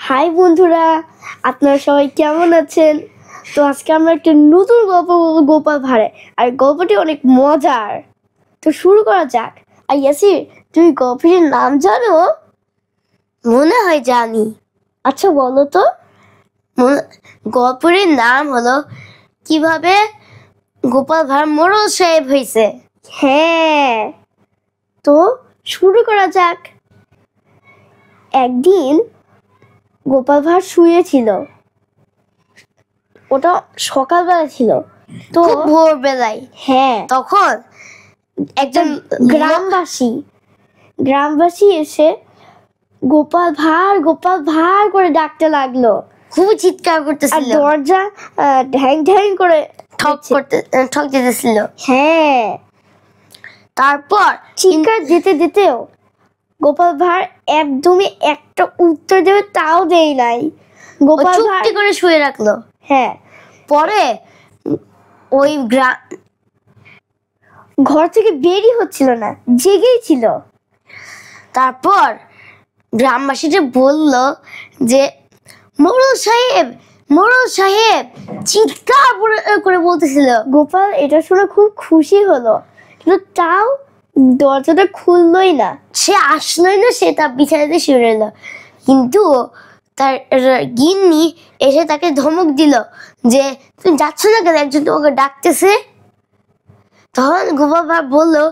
High বন্ধুরা, আপনারা সবাই কেমন আছেন? তো আজকে আমরা একটা নতুন গল্প বলবো গোপাল ভাঁড়ে, আর গল্পটি অনেক মজার। তো শুরু করা যাক। আর ইয়াসির, তুমি গল্পটির নাম জানো? মনে হয় জানি। আচ্ছা বলো তো। গল্পটির নাম হলো কিভাবে গোপাল ভাঁড় মোড়ল সাহেব হয়েছে। হ্যাঁ, তো শুরু করা যাক। একদিন গোপাল ভাঁড় শুয়েছিল। ওটা সকালবেলা ছিল, তো খুব ভোরবেলায়। হ্যাঁ, তখন একজন গ্রামবাসী এসে গোপাল ভাঁড় করে ডাকতে লাগলো। খুব চিৎকার আর করতেছিল, দরজা ঢ্যাং ঢ্যাং করে ঠক দিতেছিল। হ্যাঁ, তারপর চিৎকার দিতে দিতেও গোপাল ভাঁড় একদমই একটা উত্তর দেবে তাও দেয় নাই। গোপাল ভাঁড় চুপটি করে শুয়ে রাখলো। হ্যাঁ, পরে ওই ঘর থেকে বেরই হচ্ছিল না, জেগেই ছিল। তারপর গ্রামবাসীরা বলল যে মোড়ল সাহেব চিৎকার করে বলতেছিল। গোপাল এটা শুনে খুব খুশি হলো, কিন্তু তাও দরজাটা খুললই না। সে আসলোই না, সে তার বিছানাতে শুয়ে রইল। কিন্তু তার গিন্নি এসে তাকে ধমক দিল যে তুমি যাচ্ছ না কেন, একজন তোমাকে ডাকতেছে। তখন গোপাল ভাঁড় বললো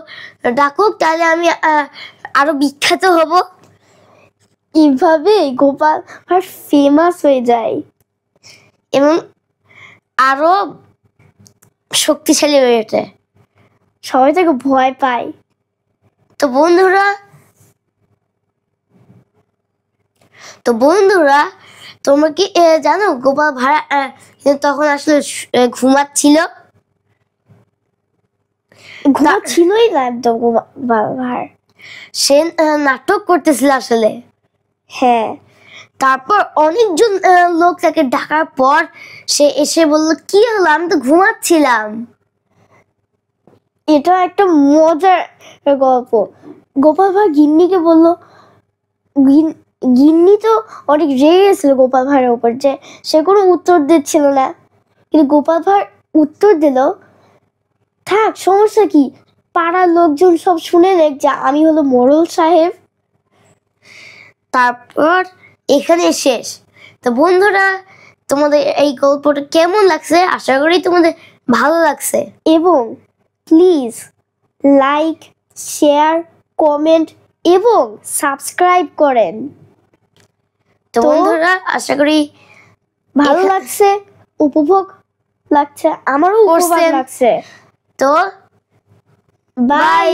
ডাকুক, তাহলে আমি আরো বিখ্যাত হব। এইভাবে গোপাল ভাঁড় ফেমাস হয়ে যায় এবং আরো শক্তিশালী হয়ে ওঠে। সবাই তাকে ভয় পায়। তো বন্ধুরা তোমরা কি জানো গোপাল ভাঁড় তখন আসলে ঘুমাচ্ছিল ছিলই না একদম। গোপাল ভাঁড় সে নাটক করতেছিল আসলে। হ্যাঁ, তারপর অনেকজন লোক তাকে ডাকার পর সে এসে বলল কি হলো, আমি তো ঘুমাচ্ছিলাম। এটা একটা মজার গল্প। গোপাল ভাঁড় গিন্নিকে বলল, গিন্নি তো অনেক রেগে গেছিল গোপাল ভাঁড়ের উপর যে সে কোনো উত্তর দিচ্ছিল না। কিন্তু গোপাল ভাঁড় উত্তর দিল, থাক সমস্যা কি, পাড়ার লোকজন সব শুনে নেক যে আমি হলো মোড়ল সাহেব। তারপর এখানে শেষ। তো বন্ধুরা, তোমাদের এই গল্পটা কেমন লাগছে? আশা করি তোমাদের ভালো লাগছে। এবং প্লিজ লাইক, শেয়ার, কমেন্ট এবং সাবস্ক্রাইব করেন। তো বন্ধুরা, আশা করি ভালো লাগছে, উপভোগ লাগছে, আমারও উপভোগ লাগছে। তো বাই।